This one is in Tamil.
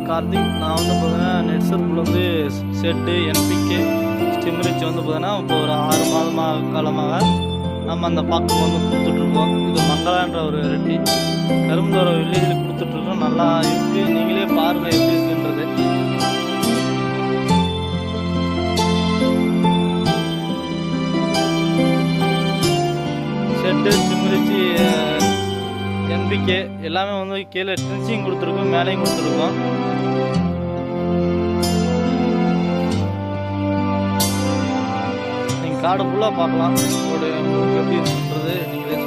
கார்த்திக். நான் வந்து பார்த்தீங்கன்னா நெட் சர்க்கிள் வந்து செட்டு என்பிகே ஸ்டிம்ரிச் வந்து பார்த்தீங்கன்னா இப்போ ஒரு 6 காலமாக நம்ம அந்த பாக்கு வந்து கொடுத்துட்ருக்கோம். இது மங்களான்ற ஒரு ரெட்டி கரும்புதோர வில்லேஜில் கொடுத்துட்ருக்கோம். நல்லா இருக்குது, நீங்களே பாருங்கள் எப்படி இருக்குன்றது. செட்டு ஸ்டிம்ரிச்சு என்பிகே எல்லாமே வந்து கீழே ட்ரின்ச்சிங் கொடுத்துருக்கோம், மேலேயும் கொடுத்துருக்கோம். நீங்கள் காடு ஃபுல்லாக பார்க்கலாம். ஒரு எப்படி இருக்குன்றது நீங்களே